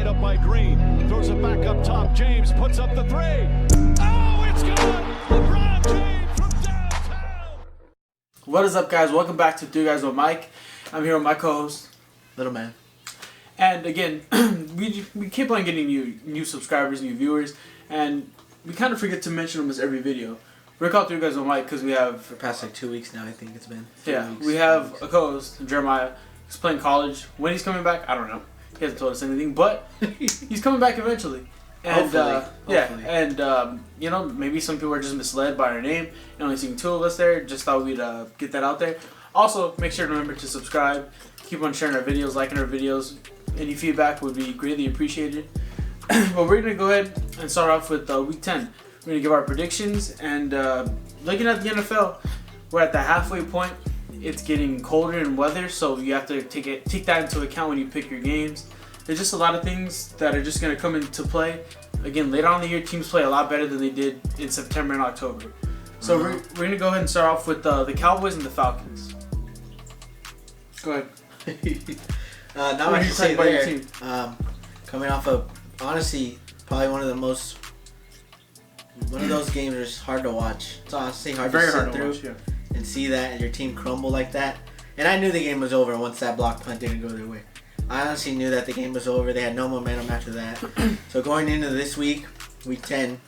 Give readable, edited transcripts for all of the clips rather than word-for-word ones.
tied up by Green. Throws it back up top. James puts up the three. Oh, it's good! LeBron James from downtown. What is up, guys? Welcome back to Three Guys with Mike. I'm here with my co-host, Little Man. And again, we keep on getting new subscribers, new viewers, and we kind of forget to mention them as every video. We're called Three Guys with Mike because we have... For the past like 2 weeks now, I think it's been. Weeks, we have a co-host, Jeremiah. He's playing college. When he's coming back, I don't know. He hasn't told us anything, but he's coming back eventually. And Hopefully. You know, maybe some people are just misled by our name and only seeing two of us there. Just thought we'd get that out there. Also, make sure to remember to subscribe. Keep on sharing our videos, liking our videos. Any feedback would be greatly appreciated. But we're going to go ahead and start off with Week 10. We're going to give our predictions. And looking at the NFL, we're at the halfway point. It's getting colder in weather, so you have to take that into account when you pick your games. There's just a lot of things that are just going to come into play. Again, later on in the year, teams play a lot better than they did in September and October. So we're going to go ahead and start off with the Cowboys and the Falcons. Go ahead. Not much to say there. Coming off of, honestly, probably one of those games that's hard to watch. It's honestly hard to sit through and see that your team crumble like that. And I knew the game was over once that block punt didn't go their way. I honestly knew that the game was over. They had no momentum after that. So going into this week, Week 10,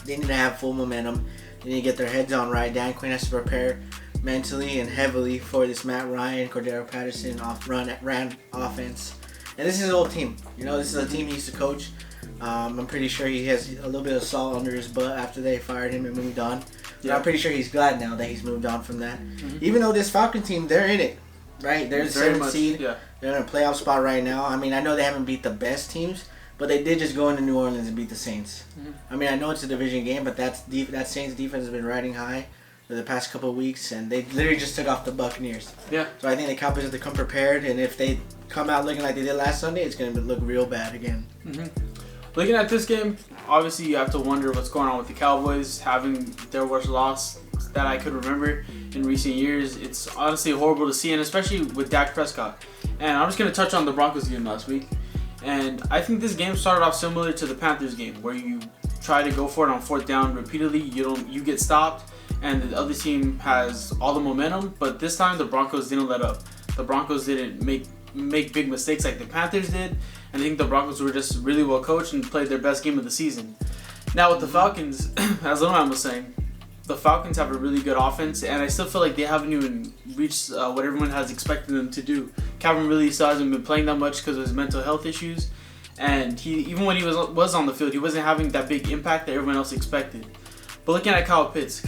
they need to have full momentum. They need to get their heads on right. Dan Quinn has to prepare mentally and heavily for this Matt Ryan, Cordero Patterson ran offense. And this is his old team. You know, this is a team he used to coach. I'm pretty sure he has a little bit of salt under his butt after they fired him and moved on. Yeah. I'm pretty sure he's glad now that he's moved on from that. Mm-hmm. Even though this Falcon team, they're in it, right? They're the 7th seed. Yeah. They're in a playoff spot right now. I mean, I know they haven't beat the best teams, but they did just go into New Orleans and beat the Saints. Mm-hmm. I mean, I know it's a division game, but that Saints defense has been riding high for the past couple of weeks, and they literally just took off the Buccaneers. Yeah. So I think the Cowboys have to come prepared, and if they come out looking like they did last Sunday, it's going to look real bad again. Mm-hmm. Looking at this game, obviously you have to wonder what's going on with the Cowboys having their worst loss that I could remember in recent years. It's honestly horrible to see, and especially with Dak Prescott. And I'm just going to touch on the Broncos game last week. And I think this game started off similar to the Panthers game, where you try to go for it on 4th down repeatedly. You get stopped, and the other team has all the momentum. But this time the Broncos didn't let up. The Broncos didn't make big mistakes like the Panthers did. And I think the Broncos were just really well coached and played their best game of the season. Now with the Falcons, as Little Man was saying, the Falcons have a really good offense, and I still feel like they haven't even reached what everyone has expected them to do. Calvin really still hasn't been playing that much because of his mental health issues, and even when he was on the field, he wasn't having that big impact that everyone else expected. But looking at Kyle Pitts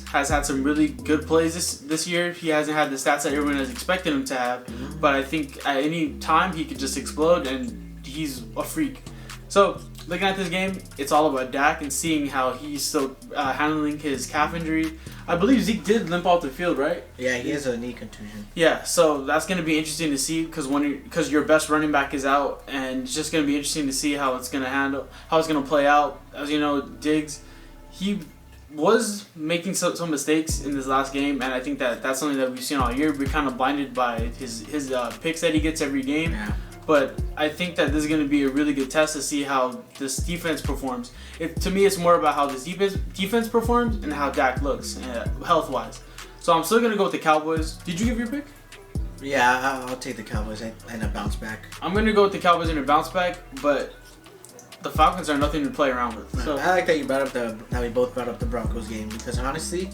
has had some really good plays this year. He hasn't had the stats that everyone has expected him to have, but I think at any time he could just explode, and he's a freak. So looking at this game, it's all about Dak and seeing how he's still handling his calf injury. I believe Zeke did limp off the field, right? Yeah, he has a knee contusion. Yeah, so that's going to be interesting to see because your best running back is out, and it's just going to be interesting to see how it's going to play out. As you know, Diggs, he was making some mistakes in this last game, and I think that's something that we've seen all year. We're kind of blinded by his picks that he gets every game. Yeah. But I think that this is going to be a really good test to see how this defense performs. To me, it's more about how this defense performs and how Dak looks health-wise. So I'm still going to go with the Cowboys. Did you give your pick? Yeah, I'll take the Cowboys and a bounce back. I'm going to go with the Cowboys and a bounce back, but the Falcons are nothing to play around with. So I like that you brought up how we both brought up the Broncos game, because honestly,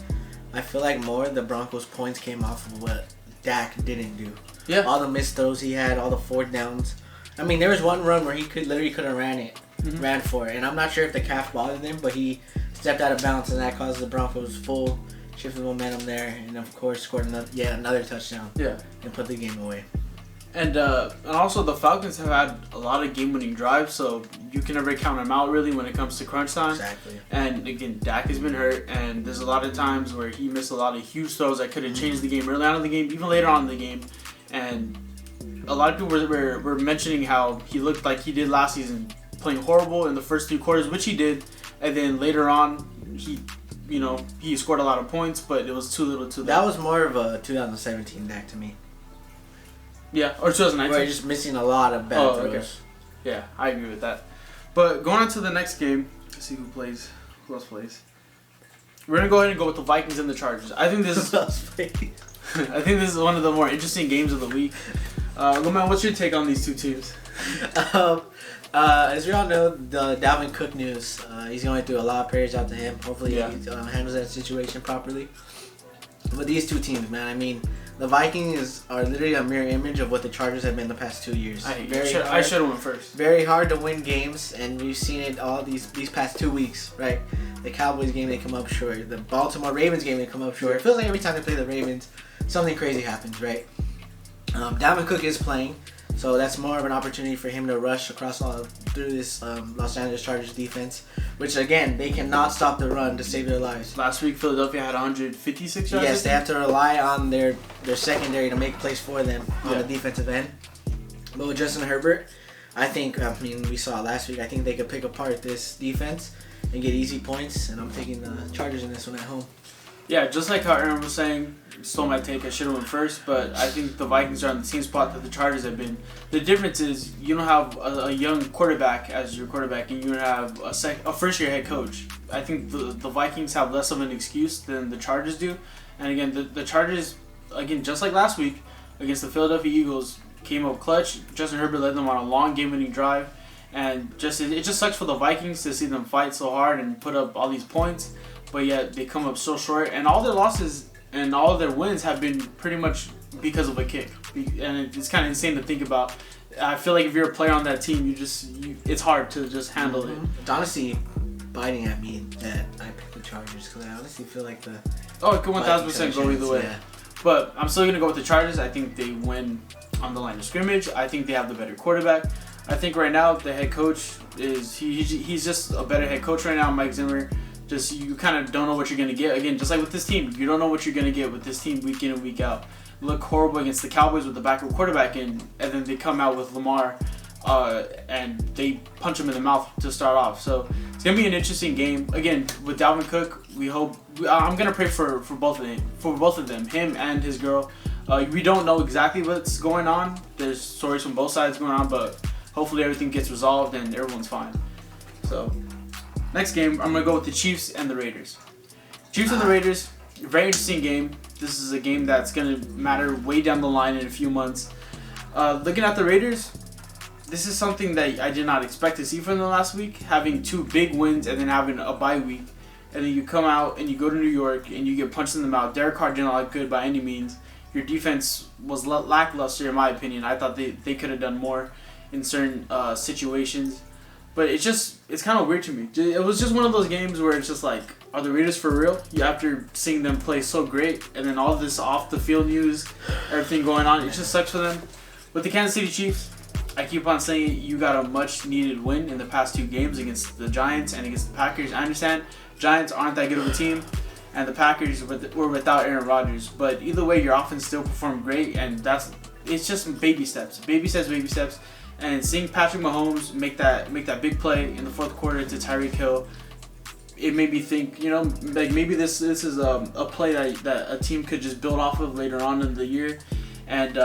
I feel like more the Broncos points came off of what Dak didn't do. Yeah. All the missed throws he had, all the 4th downs. I mean, there was one run where he could have ran for it, and I'm not sure if the calf bothered him, but he stepped out of bounds, and that caused the Broncos full shift of momentum there, and of course scored another touchdown. Yeah. And put the game away. And also the Falcons have had a lot of game-winning drives, so you can never count them out really when it comes to crunch time. Exactly. And again, Dak has been hurt, and there's a lot of times where he missed a lot of huge throws that could have changed the game early on in the game, even later on in the game. And a lot of people were mentioning how he looked like he did last season, playing horrible in the first 3 quarters, which he did, and then later on he scored a lot of points, but it was too little too late. That was more of a 2017 Dak to me. Yeah, or 2019. Where you're just missing a lot of bad throws. Okay. Yeah, I agree with that. But going on to the next game, let's see who else plays. We're gonna go ahead and go with the Vikings and the Chargers. I think this is one of the more interesting games of the week. Lambeau, what's your take on these two teams? As we all know, the Dalvin Cook news. He's going through a lot of prayers out to him. Hopefully, he handles that situation properly. But these two teams, man, I mean, the Vikings are literally a mirror image of what the Chargers have been the past 2 years. I should have went first. Very hard to win games, and we've seen it all these past 2 weeks, right? The Cowboys game, they come up short. The Baltimore Ravens game, they come up short. It feels like every time they play the Ravens, something crazy happens, right? Dalvin Cook is playing, so that's more of an opportunity for him to rush across through this Los Angeles Chargers defense, which again, they cannot stop the run to save their lives. Last week, Philadelphia had 156 yards. Yes, they have to rely on their secondary to make plays for them on the defensive end. But with Justin Herbert, we saw it last week. I think they could pick apart this defense and get easy points, and I'm taking the Chargers in this one at home. Yeah, just like how Aaron was saying, stole my take. I should have went first, but I think the Vikings are on the same spot that the Chargers have been. The difference is you don't have a young quarterback as your quarterback, and you don't have a first-year head coach. I think the Vikings have less of an excuse than the Chargers do. And again, the Chargers, again, just like last week against the Philadelphia Eagles, came up clutch. Justin Herbert led them on a long game-winning drive, and it just sucks for the Vikings to see them fight so hard and put up all these points, but yet they come up so short. And all their losses and all their wins have been pretty much because of a kick. And it's kind of insane to think about. I feel like if you're a player on that team, it's hard to just handle it. It's honestly biting at me that I picked the Chargers because I honestly feel like it could 1,000% go either way. Yeah. But I'm still going to go with the Chargers. I think they win on the line of scrimmage. I think they have the better quarterback. I think right now the head coach he's just a better head coach right now, Mike Zimmer. Just you kind of don't know what you're going to get. Again, just like with this team, you don't know what you're going to get with this team week in and week out. Look horrible against the Cowboys with the backup quarterback in, and then they come out with Lamar and they punch him in the mouth to start off. So it's going to be an interesting game. Again, with Dalvin Cook, I'm going to pray for both of them, him and his girl. We don't know exactly what's going on. There's stories from both sides going on, but hopefully everything gets resolved and everyone's fine. So next game, I'm going to go with the Chiefs and the Raiders. Chiefs and the Raiders, very interesting game. This is a game that's going to matter way down the line in a few months. Looking at the Raiders, this is something that I did not expect to see from them last week, having 2 big wins and then having a bye week. And then you come out and you go to New York and you get punched in the mouth. Derek Carr did not look good by any means. Your defense was lackluster in my opinion. I thought they could have done more in certain situations. But it's kind of weird to me. It was just one of those games where it's just like, are the Raiders for real? After seeing them play so great, and then all this off-the-field news, everything going on, it just sucks for them. With the Kansas City Chiefs, I keep on saying you got a much-needed win in the past 2 games against the Giants and against the Packers. I understand Giants aren't that good of a team, and the Packers were without Aaron Rodgers. But either way, your offense still performed great, and it's just baby steps. And seeing Patrick Mahomes make that big play in the fourth quarter to Tyreek Hill, it made me think, like maybe this is a play that a team could just build off of later on in the year. And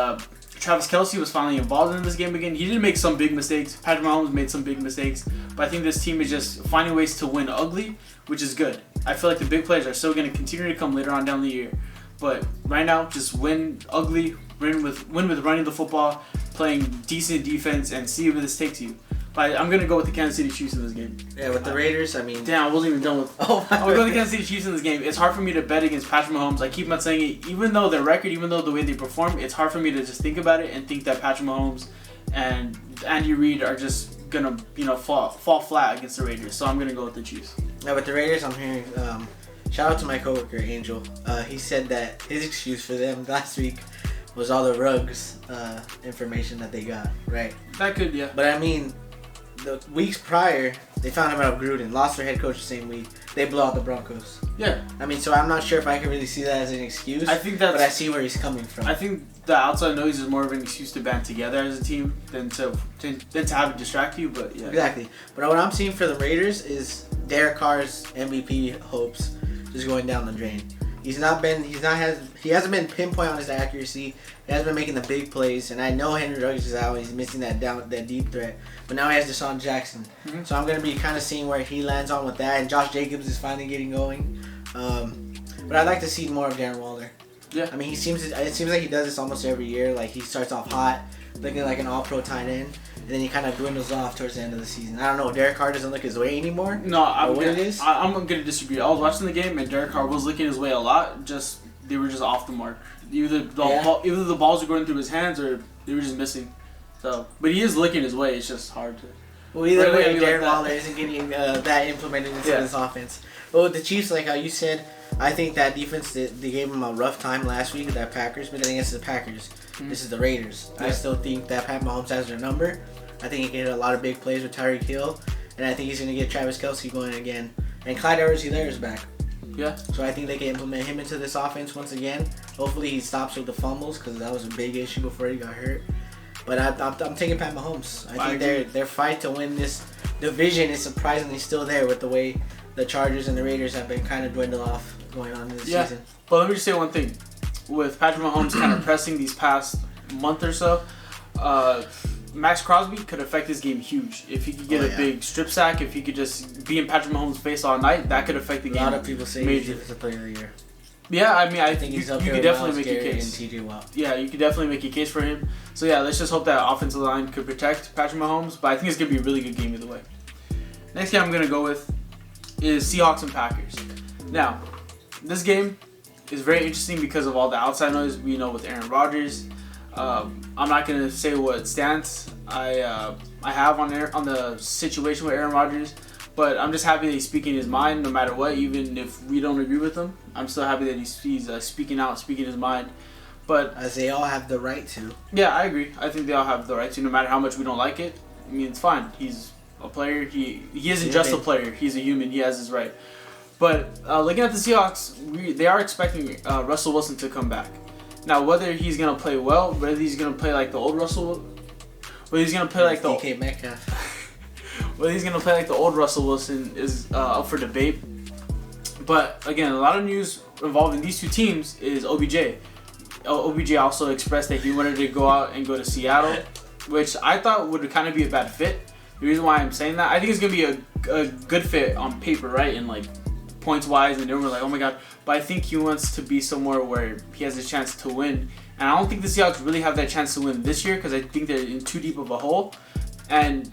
Travis Kelce was finally involved in this game again. He did make some big mistakes. Patrick Mahomes made some big mistakes. But I think this team is just finding ways to win ugly, which is good. I feel like the big players are still going to continue to come later on down the year. But right now, just win ugly, win with running the football, playing decent defense, and see where this takes you. But I'm going to go with the Kansas City Chiefs in this game. Yeah, with the Raiders, I mean... Damn, I wasn't even done with... I'm going to go with the Kansas City Chiefs in this game. It's hard for me to bet against Patrick Mahomes. I keep on saying it. Even though their record, even though the way they perform, it's hard for me to just think about it and think that Patrick Mahomes and Andy Reid are just going to fall flat against the Raiders. So I'm going to go with the Chiefs. Yeah, with the Raiders, I'm hearing... shout out to my coworker, Angel. He said that his excuse for them last week was all the Ruggs information that they got, right? That could, yeah. But I mean... The weeks prior, they found out about Gruden, lost their head coach the same week. They blew out the Broncos. Yeah. I mean, so I'm not sure if I can really see that as an excuse. But I see where he's coming from. I think the outside noise is more of an excuse to band together as a team than to have it distract you. But yeah. Exactly. But what I'm seeing for the Raiders is Derek Carr's MVP hopes just going down the drain. he hasn't been pinpoint on his accuracy. He hasn't been making the big plays, and I know Henry Ruggs is out. He's missing that deep threat, but now he has Deshaun Jackson. Mm-hmm. So I'm gonna be kind of seeing where he lands on with that. And Josh Jacobs is finally getting going, but I'd like to see more of Darren Waller. Yeah. I mean, it seems like he does this almost every year. Like he starts off hot, looking like an All-Pro tight end, and then he kind of dwindles off towards the end of the season. I don't know. Derek Carr doesn't look his way anymore. No, I'm going to disagree. I was watching the game, and Derek Carr was looking his way a lot. They were just off the mark. Either the balls were going through his hands, or they were just missing. So, but he is licking his way. It's just hard to. Well, either way, Darren Waller isn't getting that implemented into this offense. But with the Chiefs, like how you said, I think that defense, they gave him a rough time last week with that Packers, but then against the Packers, this is the Raiders. Yeah. I still think that Pat Mahomes has their number. I think he can hit a lot of big plays with Tyreek Hill, and I think he's going to get Travis Kelce going again. And Clyde Edwards-Helaire is back. Yeah. So I think they can implement him into this offense once again. Hopefully he stops with the fumbles, because that was a big issue before he got hurt. But I'm taking Pat Mahomes. I think their fight to win this division is surprisingly still there with the way the Chargers and the Raiders have been kind of dwindled off going on this season. But let me just say one thing. With Patrick Mahomes kind of pressing these past month or so, Max Crosby could affect his game huge. If he could get a big strip sack, if he could just be in Patrick Mahomes' face all night, that could affect the game. A lot of people say he's the player of the year. Yeah, I mean, I think he's you up could there definitely with make a Miles case. And TJ Watt. Yeah, you could definitely make a case for him. So yeah, let's just hope that offensive line could protect Patrick Mahomes. But I think it's gonna be a really good game either way. Next game I'm gonna go with is Seahawks and Packers. Now, this game is very interesting because of all the outside noise we know with Aaron Rodgers. I'm not gonna say what stance I have on the situation with Aaron Rodgers, but I'm just happy that he's speaking his mind no matter what, even if we don't agree with him. I'm still happy that he's speaking out, speaking his mind. But as they all have the right to. Yeah, I agree. I think they all have the right to, no matter how much we don't like it. I mean, it's fine. He's a player. He isn't just a player. He's a human. He has his right. But looking at the Seahawks, they are expecting Russell Wilson to come back. Now, whether he's gonna play well, whether he's gonna play like the old Russell, whether he's gonna play like the DK Metcalf, whether he's gonna play like the old Russell Wilson is up for debate. But again, a lot of news involving these two teams is OBJ. OBJ also expressed that he wanted to go out and go to Seattle, which I thought would kind of be a bad fit. The reason why I'm saying that, I think it's gonna be a good fit on paper, right? And like points wise, and everyone's like, oh my god. But I think he wants to be somewhere where he has a chance to win. And I don't think the Seahawks really have that chance to win this year because I think they're in too deep of a hole. And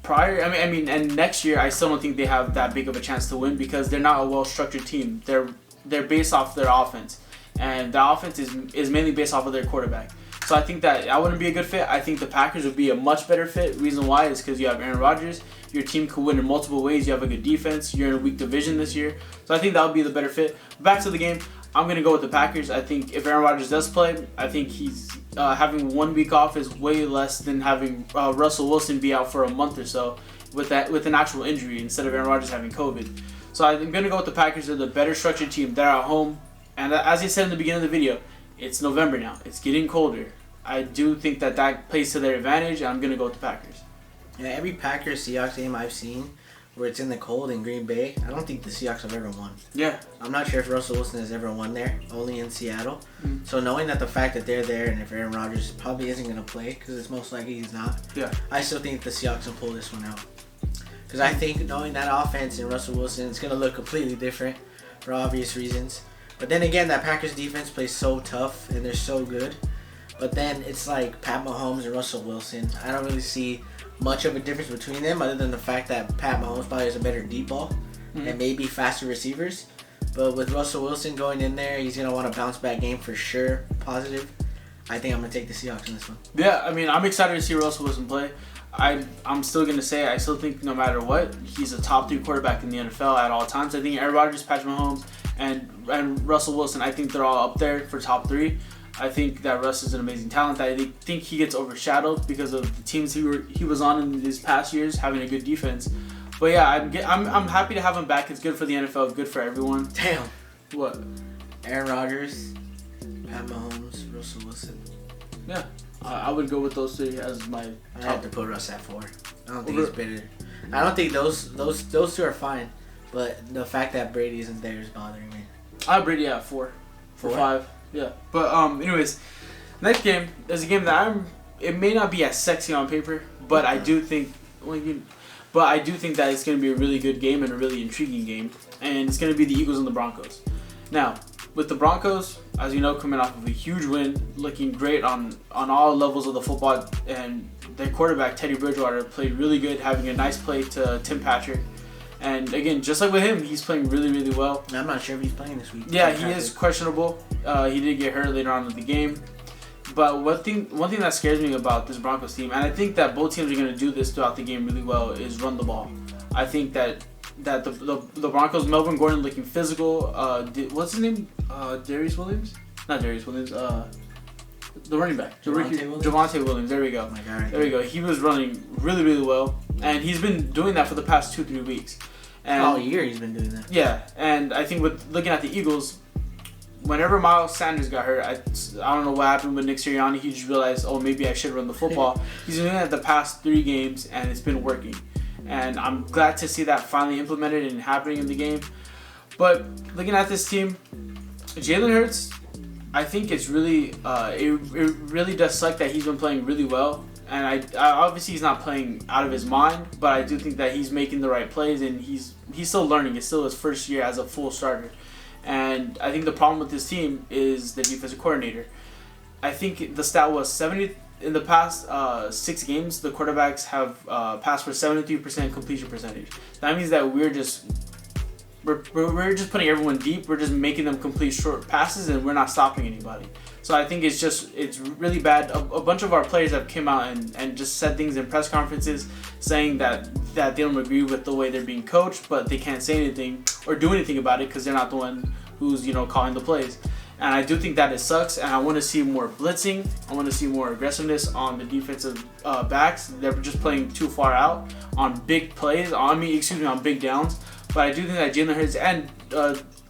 and next year I still don't think they have that big of a chance to win because they're not a well-structured team. They're based off their offense, and the offense is mainly based off of their quarterback. So I think that wouldn't be a good fit. I think the Packers would be a much better fit. Reason why is because you have Aaron Rodgers. Your team could win in multiple ways. You have a good defense. You're in a weak division this year. So I think that would be the better fit. Back to the game. I'm going to go with the Packers. I think if Aaron Rodgers does play, I think he's having 1 week off is way less than having Russell Wilson be out for a month or so with an actual injury instead of Aaron Rodgers having COVID. So I'm going to go with the Packers. They're the better structured team. They're at home. And as I said in the beginning of the video, it's November now. It's getting colder. I do think that plays to their advantage, and I'm going to go with the Packers. Yeah, every Packers-Seahawks game I've seen where it's in the cold in Green Bay, I don't think the Seahawks have ever won. Yeah. I'm not sure if Russell Wilson has ever won there, only in Seattle. So knowing that the fact that they're there and if Aaron Rodgers probably isn't going to play, because it's most likely he's not, I still think the Seahawks will pull this one out. Because I think knowing that offense and Russell Wilson, it's going to look completely different for obvious reasons. But then again, that Packers defense plays so tough and they're so good. But then it's like Pat Mahomes and Russell Wilson. I don't really see much of a difference between them other than the fact that Pat Mahomes probably has a better deep ball and maybe faster receivers. But with Russell Wilson going in there, he's going to want a bounce back game for sure, positive. I think I'm going to take the Seahawks in this one. Yeah, I mean, I'm excited to see Russell Wilson play. I'm still going to say I still think no matter what, he's a top 3 quarterback in the NFL at all times. I think Aaron Rodgers, Patrick Mahomes, and Russell Wilson, I think they're all up there for top 3. I think that Russ is an amazing talent. I think he gets overshadowed because of the teams he was on in his past years, having a good defense. But yeah, I'm happy to have him back. It's good for the NFL, good for everyone. Damn. What? Aaron Rodgers, Pat Mahomes, Russell Wilson. Yeah, I would go with those 3 as my top. I have to put Russ at 4. I don't think he's better. I don't think those 2 are fine, but the fact that Brady isn't there is bothering me. I have Brady at 4. For 5. Yeah. But anyways, next game is a game that it may not be as sexy on paper, but I do think that it's going to be a really good game and a really intriguing game, and it's going to be the Eagles and the Broncos. Now, with the Broncos, as you know, coming off of a huge win, looking great on all levels of the football, and their quarterback, Teddy Bridgewater, played really good, having a nice play to Tim Patrick. And again, just like with him, he's playing really, really well. I'm not sure if he's playing this week. Yeah, he is questionable. He did get hurt later on in the game. But one thing that scares me about this Broncos team, and I think that both teams are going to do this throughout the game really well, is run the ball. I think that the Broncos, Melvin Gordon looking physical. What's his name? Darius Williams? Not Darius Williams. The running back. Javonte Williams. There we go. Oh my God, there we go. He was running really, really well. And he's been doing that for the past 2-3 weeks. And all year he's been doing that. Yeah. And I think with looking at the Eagles, whenever Miles Sanders got hurt, I don't know what happened with Nick Sirianni. He just realized, maybe I should run the football. He's been doing that the past 3 games, and it's been working. And I'm glad to see that finally implemented and happening in the game. But looking at this team, Jalen Hurts, I think it's really it really does suck that he's been playing really well. And I obviously he's not playing out of his mind, but I do think that he's making the right plays, and he's still learning. It's still his first year as a full starter. And I think the problem with this team is the defensive coordinator. I think the stat was 70 in the past 6 games. The quarterbacks have passed for 73% completion percentage. That means that we're just putting everyone deep. We're just making them complete short passes, and we're not stopping anybody. So I think it's really bad. A bunch of our players have come out and just said things in press conferences saying that they don't agree with the way they're being coached, but they can't say anything or do anything about it because they're not the one who's calling the plays. And I do think that it sucks, and I want to see more blitzing. I want to see more aggressiveness on the defensive backs. They're just playing too far out on big plays. On big downs. But I do think that Jalen Hurts and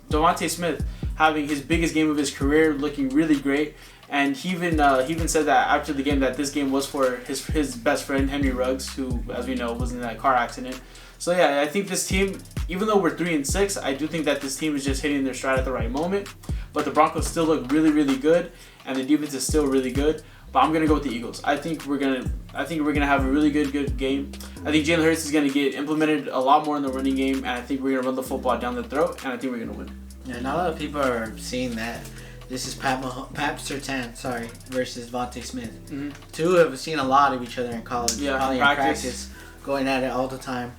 Devontae Smith having his biggest game of his career, looking really great. And he even said that after the game that this game was for his best friend Henry Ruggs, who, as we know, was in that car accident. So yeah, I think this team, even though we're 3-6, I do think that this team is just hitting their stride at the right moment. But the Broncos still look really, really good, and the defense is still really good. But I'm gonna go with the Eagles. I think we're gonna have a really good game. I think Jalen Hurts is gonna get implemented a lot more in the running game, and I think we're gonna run the football down the throat, and I think we're gonna win. Yeah, not a lot of people are seeing that. This is Pat Surtain, versus Devontae Smith. Mm-hmm. Two have seen a lot of each other in college. Yeah, probably in practice, going at it all the time.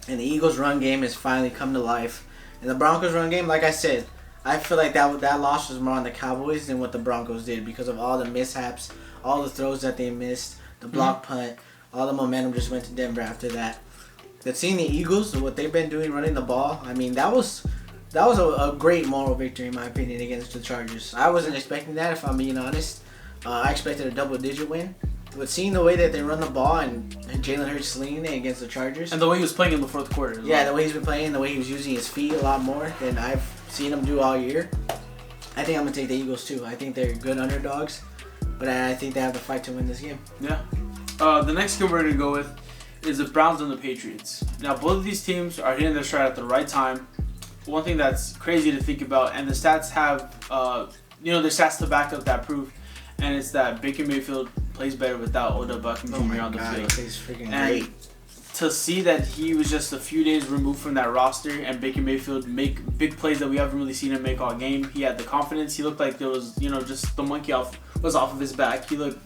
And the Eagles' run game has finally come to life. And the Broncos' run game, like I said, I feel like that loss was more on the Cowboys than what the Broncos did because of all the mishaps, all the throws that they missed, the block punt, all the momentum just went to Denver after that. But seeing the Eagles, what they've been doing running the ball, I mean, that was a great moral victory in my opinion against the Chargers. I wasn't expecting that, if I'm being honest. I expected a double-digit win. But seeing the way that they run the ball and Jalen Hurts slinging it against the Chargers. And the way he was playing in the fourth quarter. Yeah, the way he's been playing, the way he was using his feet a lot more than I've seen him do all year. I think I'm going to take the Eagles too. I think they're good underdogs. But I think they have the fight to win this game. Yeah. The next game we're going to go with is the Browns and the Patriots. Now, both of these teams are hitting their stride at the right time. One thing that's crazy to think about, and the stats have, their stats to back up that proof, and it's that Baker Mayfield plays better without Odell Beckham Jr. on the field. He plays freaking and great. To see that he was just a few days removed from that roster and Baker Mayfield make big plays that we haven't really seen him make all game. He had the confidence. He looked like there was, just the monkey was off of his back. He looked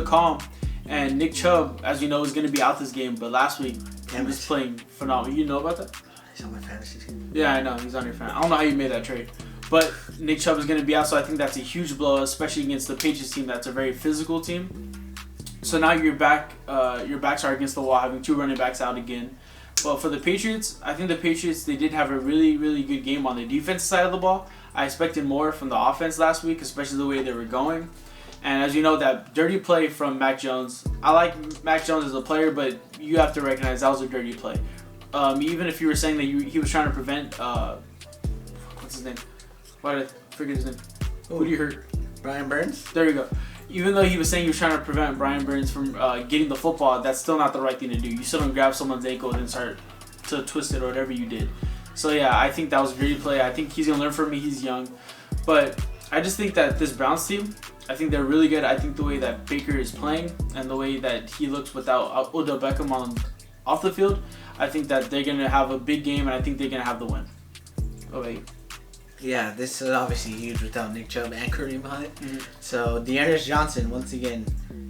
calm. And Nick Chubb, as you know, is going to be out this game, but last week he was playing phenomenal. You know about that? He's on my fantasy team. Yeah, I know. He's on your fan. I don't know how you made that trade. But Nick Chubb is going to be out, so I think that's a huge blow, especially against the Patriots team. That's a very physical team. So now your backs are against the wall, having 2 running backs out again. But for the Patriots, I think the Patriots, they did have a really, really good game on the defensive side of the ball. I expected more from the offense last week, especially the way they were going. And as you know, that dirty play from Mac Jones, I like Mac Jones as a player, but you have to recognize that was a dirty play. Even if you were saying that he was trying to prevent, what's his name? Why did I forget his name? Who do you hurt? Brian Burns? There you go. Even though he was saying he was trying to prevent Brian Burns from getting the football, that's still not the right thing to do. You still don't grab someone's ankle and then start to twist it or whatever you did. So yeah, I think that was a dirty play. I think he's going to learn from me. He's young. But I just think that this Browns team, I think they're really good. I think the way that Baker is playing and the way that he looks without Odell Beckham off the field, I think that they're going to have a big game, and I think they're going to have the win. Okay. Yeah, this is obviously huge without Nick Chubb and Kareem Hunt. Mm-hmm. So Dearness Johnson, once again,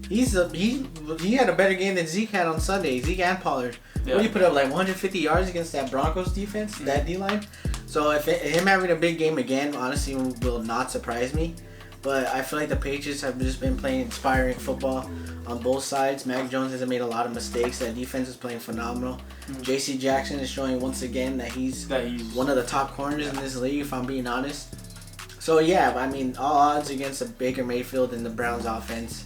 he had a better game than Zeke had on Sunday. Zeke and Pollard. Yeah. What he put up like 150 yards against that Broncos defense, that D line. So if him having a big game again, honestly, will not surprise me. But I feel like the Patriots have just been playing inspiring football on both sides. Mac Jones hasn't made a lot of mistakes. That defense is playing phenomenal. J.C. Jackson is showing once again that he's one of the top corners in this league, if I'm being honest. So, yeah, I mean, all odds against the Baker Mayfield and the Browns offense,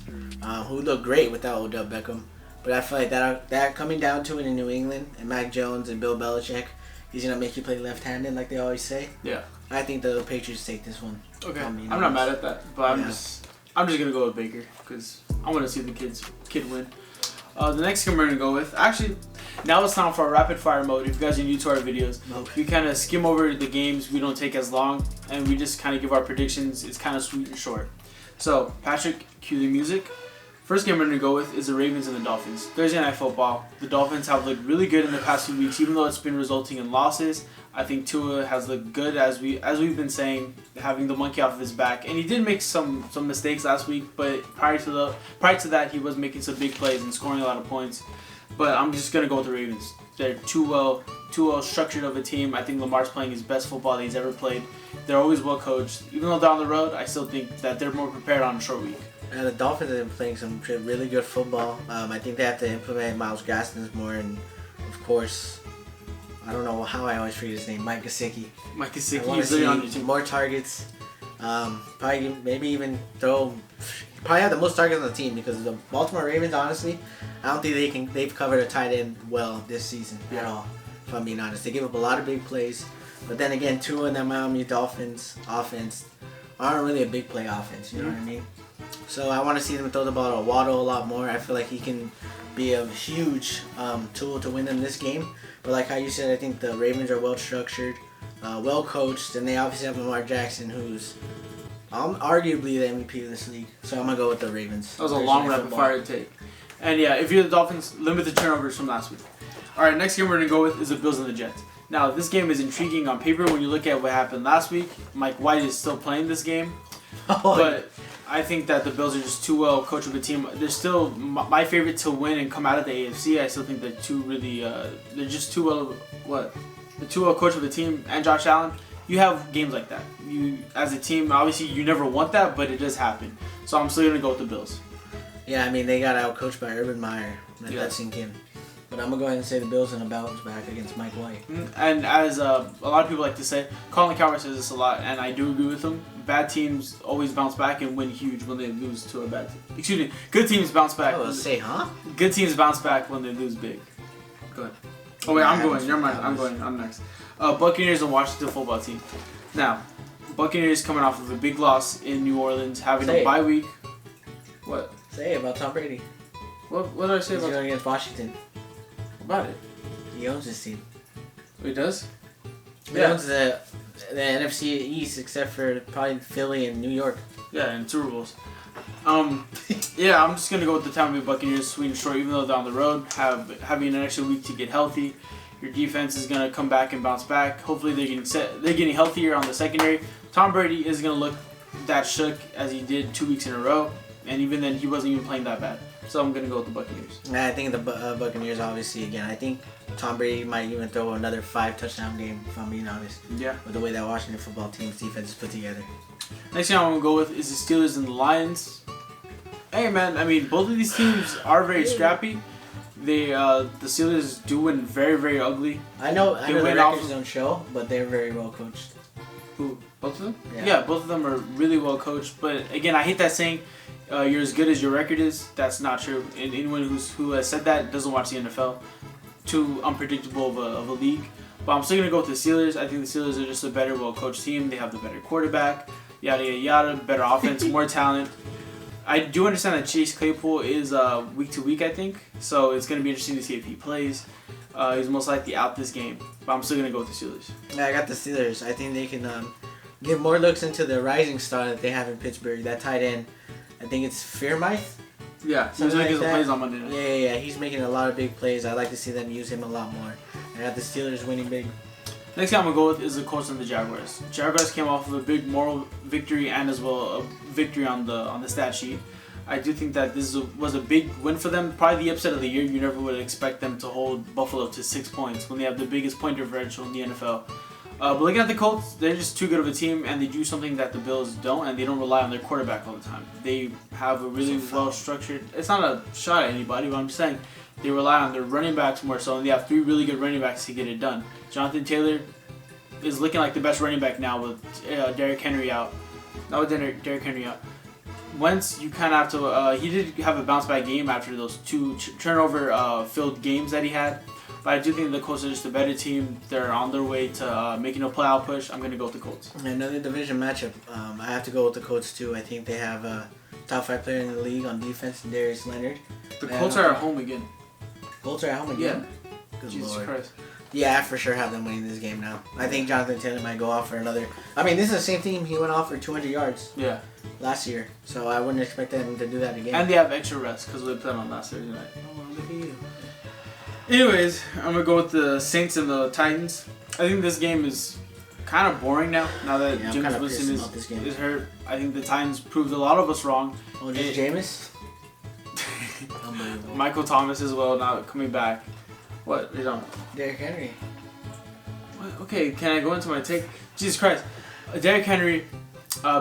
who look great without Odell Beckham. But I feel like that coming down to it in New England, and Mac Jones and Bill Belichick, he's going to make you play left-handed like they always say. Yeah. I think the Patriots take this one. Okay. I'm not mad at that, but I'm just gonna go with Baker because I want to see the kid win. The next game we're gonna go with, actually, now it's time for our rapid fire mode. If you guys are new to our videos, we kind of skim over the games. We don't take as long, and we just kind of give our predictions. It's kind of sweet and short. So Patrick, cue the music. First game we're gonna go with is the Ravens and the Dolphins. Thursday Night Football. The Dolphins have looked really good in the past few weeks, even though it's been resulting in losses. I think Tua has looked good as we've been saying, having the monkey off of his back, and he did make some mistakes last week. But prior to that, he was making some big plays and scoring a lot of points. But I'm just gonna go with the Ravens. They're too well structured of a team. I think Lamar's playing his best football that he's ever played. They're always well coached. Even though down the road, I still think that they're more prepared on a short week. And the Dolphins have been playing some really good football. I think they have to implement Miles Gaskin's more, and of course, I don't know how I always forget his name, Mike Gesicki. Mike Gesicki. I want to see more targets. Probably maybe even probably have the most targets on the team, because the Baltimore Ravens, honestly, I don't think they've covered a tight end well this season at all. If I'm being honest, they give up a lot of big plays, but then again, Tua and the Miami Dolphins offense aren't really a big play offense. You know what I mean? So I want to see them throw the ball to Waddle a lot more. I feel like he can be a huge tool to win them this game. But like how you said, I think the Ravens are well structured, well coached, and they obviously have Lamar Jackson, who's arguably the MVP of this league. So I'm gonna go with the Ravens. That was a long rapid fire take. And yeah, if you're the Dolphins, limit the turnovers from last week. All right, next game we're gonna go with is the Bills and the Jets. Now this game is intriguing on paper when you look at what happened last week. Mike White is still playing this game, but I think that the Bills are just too well coached of a team. They're still my favorite to win and come out of the AFC. I still think they're they're just too well, they're too well coached of a team. And Josh Allen, you have games like that. You, as a team, obviously you never want that, but it does happen. So I'm still going to go with the Bills. Yeah, I mean, they got out-coached by Urban Meyer. Let that sink in. But I'm going to go ahead and say the Bills in a bounce back against Mike White. And as a lot of people like to say, Colin Cowherd says this a lot, and I do agree with him. Bad teams always bounce back and win huge when they lose to a bad team. Excuse me, good teams bounce back. Good teams bounce back when they lose big. Go ahead. Oh wait, I'm going. Never mind. I'm next. Buccaneers and Washington football team. Now, Buccaneers coming off of a big loss in New Orleans, having a bye week. What? Say about Tom Brady. What did I say about? He's going against Washington. About it. He owns this team. He does? He owns the NFC East, except for probably Philly and New York. Yeah, and Super Bowls. Yeah, I'm just gonna go with the Tampa Bay Buccaneers, sweet and short. Even though down the road, having an extra week to get healthy, your defense is gonna come back and bounce back. Hopefully, they're getting healthier on the secondary. Tom Brady is gonna look that shook as he did 2 weeks in a row, and even then, he wasn't even playing that bad. So I'm gonna go with the Buccaneers. I think the Buccaneers, obviously, again. I think Tom Brady might even throw another 5-touchdown game, if I'm being honest. Yeah. With the way that Washington football team's defense is put together. Next thing I'm gonna go with is the Steelers and the Lions. Hey man, I mean both of these teams are very scrappy. The Steelers do win very, very ugly. I know the records don't show, but they're very well coached. Who? Both of them? Yeah, both of them are really well coached. But again, I hate that saying, you're as good as your record is. That's not true. And anyone who has said that doesn't watch the NFL. Too unpredictable of a league. But I'm still going to go with the Steelers. I think the Steelers are just a better, well-coached team. They have the better quarterback, yada, yada, yada, better offense, more talent. I do understand that Chase Claypool is week to week, I think. So it's going to be interesting to see if he plays. He's most likely out this game. But I'm still going to go with the Steelers. Yeah, I got the Steelers. I think they can give more looks into the rising star that they have in Pittsburgh. That tight end, I think it's Fairmouth. Yeah, he's making some plays on Monday night. Yeah. He's making a lot of big plays. I'd like to see them use him a lot more. I got the Steelers winning big. Next game I'm going to go with is the Colts and the Jaguars. Jaguars came off of a big moral victory and as well a victory on the stat sheet. I do think that this was a big win for them. Probably the upset of the year. You never would expect them to hold Buffalo to 6 points when they have the biggest point differential in the NFL. But looking at the Colts, they're just too good of a team, and they do something that the Bills don't, and they don't rely on their quarterback all the time. They have a really well-structured... It's not a shot at anybody, but I'm just saying they rely on their running backs more so, and they have 3 really good running backs to get it done. Jonathan Taylor is looking like the best running back now with Derrick Henry out. Not with Derrick Henry out. Wentz, you kind of have to... he did have a bounce-back game after those 2 turnover-filled games that he had. But I do think the Colts are just a better team. They're on their way to making a playoff push. I'm going to go with the Colts. Another division matchup. I have to go with the Colts, too. I think they have a top 5 player in the league on defense, Darius Leonard. The Colts are at home again. Colts are at home again? Yeah. Good Jesus Lord. Christ. Yeah, I for sure have them winning this game now. I think Jonathan Taylor might go off for another... I mean, this is the same team. He went off for 200 yards last year. So I wouldn't expect them to do that again. And they have extra rest because they played on last Thursday night. Oh, look at you. Anyways, I'm going to go with the Saints and the Titans. I think this game is kind of boring now that Jameis Winston is hurt. I think the Titans proved a lot of us wrong. Oh, just Jameis? Michael Thomas as well now coming back. What? You're talking about? Derrick Henry. What? Okay, can I go into my take? Jesus Christ. Derrick Henry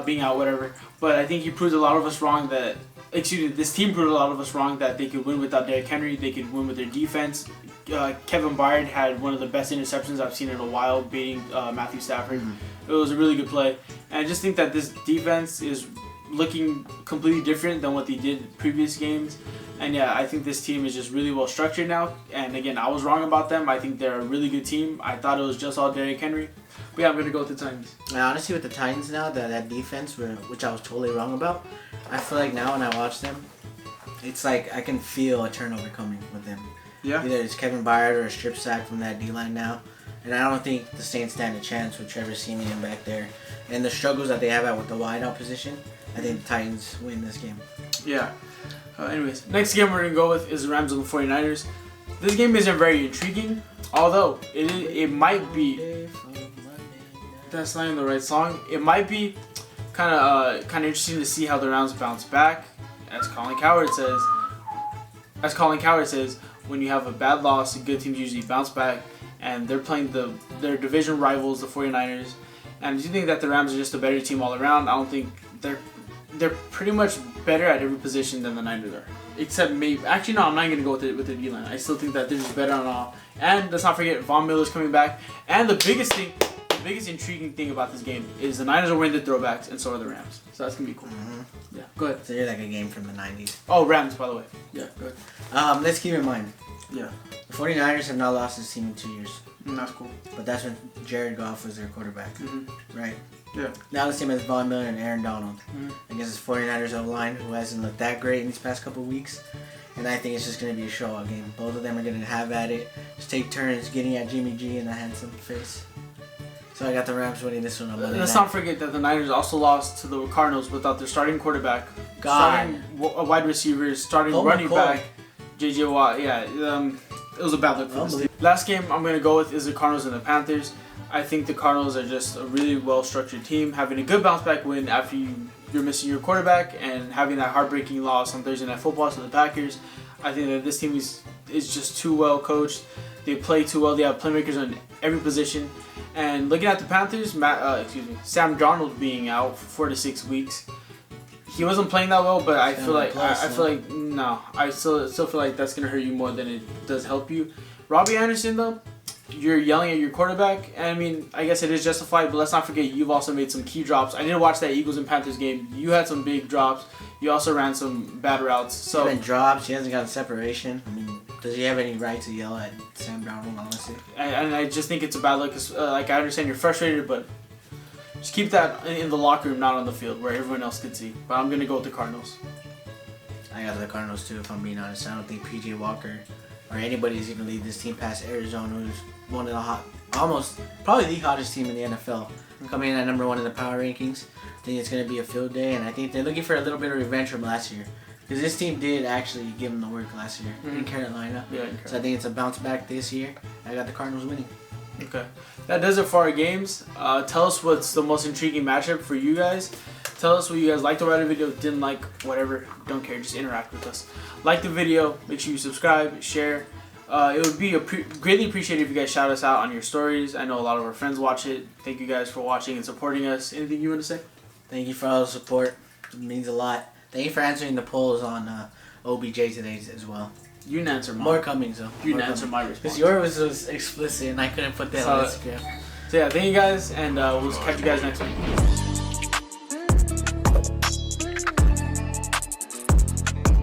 being out, whatever. But I think he proved a lot of us wrong that... Excuse me, this team proved a lot of us wrong that they could win without Derrick Henry. They could win with their defense. Kevin Byard had one of the best interceptions I've seen in a while, beating Matthew Stafford. It was a really good play. And I just think that this defense is looking completely different than what they did previous games. And yeah, I think this team is just really well structured now. And again, I was wrong about them. I think they're a really good team. I thought it was just all Derrick Henry. But yeah, I'm going to go with the Titans. Honestly, with the Titans now, that defense, which I was totally wrong about, I feel like now when I watch them, it's like I can feel a turnover coming with them. Yeah. Either it's Kevin Byard or a strip sack from that D-line now. And I don't think the Saints stand a chance with Trevor Siemian back there. And the struggles that they have with the wideout position, I think the Titans win this game. Yeah. Anyways, next game we're going to go with is the Rams and the 49ers. This game isn't very intriguing, although it might be... That's not even the right song. It might be kind of interesting to see how the Rams bounce back. As Colin Cowherd says, when you have a bad loss, good teams usually bounce back, and they're playing their division rivals, the 49ers. And I do think that the Rams are just a better team all around. I don't think they're pretty much better at every position than the Niners are. Except maybe... Actually, no, I'm not going to go with the D-line. I still think that they're just better on all. And let's not forget, Von Miller's coming back. And the biggest intriguing thing about this game is the Niners are winning the throwbacks, and so are the Rams. So that's going to be cool. Yeah, go ahead. So you're like a game from the 90s. Oh, Rams, by the way. Yeah, go ahead. Let's keep in mind. Yeah. The 49ers have not lost this team in 2 years. That's cool. But that's when Jared Goff was their quarterback. Right? Yeah. Now this team has Von Miller and Aaron Donald against the 49ers O-line, who hasn't looked that great in these past couple of weeks. And I think it's just going to be a show-out game. Both of them are going to have at it. Just take turns getting at Jimmy G in the handsome face. So I got the Rams winning this one on Monday night. Let's not forget that the Niners also lost to the Cardinals without their starting quarterback, starting wide receivers, starting running back, J.J. Watt. Yeah, it was a bad look for this team. Last game I'm going to go with is the Cardinals and the Panthers. I think the Cardinals are just a really well-structured team, having a good bounce-back win after you're missing your quarterback and having that heartbreaking loss on Thursday Night Football to the Packers. I think that this team is just too well coached. They play too well. They have playmakers on every position. And looking at the Panthers, Sam Darnold being out for 4 to 6 weeks, he wasn't playing that well. But I feel like I still feel like that's gonna hurt you more than it does help you. Robbie Anderson though, you're yelling at your quarterback, and I mean, I guess it is justified. But let's not forget, you've also made some key drops. I didn't watch that Eagles and Panthers game. You had some big drops. You also ran some bad routes. So been drops. He hasn't gotten separation. I mean, does he have any right to yell at Sam Darnold, honestly? And I just think it's a bad look. Like, I understand you're frustrated, but just keep that in the locker room, not on the field, where everyone else can see. But I'm going to go with the Cardinals. I got the Cardinals, too, if I'm being honest. I don't think P.J. Walker or anybody's going to lead this team past Arizona, who's one of the probably the hottest team in the NFL. coming in at number 1 in the power rankings. I think it's going to be a field day, and I think they're looking for a little bit of revenge from last year. Because this team did actually give them the work last year in Carolina. Yeah, so I think it's a bounce back this year. I got the Cardinals winning. Okay. That does it for our games. Tell us what's the most intriguing matchup for you guys. Tell us what you guys liked about the video, didn't like, whatever. Don't care. Just interact with us. Like the video. Make sure you subscribe, share. It would be greatly appreciated if you guys shout us out on your stories. I know a lot of our friends watch it. Thank you guys for watching and supporting us. Anything you want to say? Thank you for all the support. It means a lot. Thank you for answering the polls on OBJ today as well. You didn't answer mine. More coming, so. You didn't answer my response. Because yours was explicit and I couldn't put that on Instagram. So yeah, thank you guys, and we'll catch you guys next week.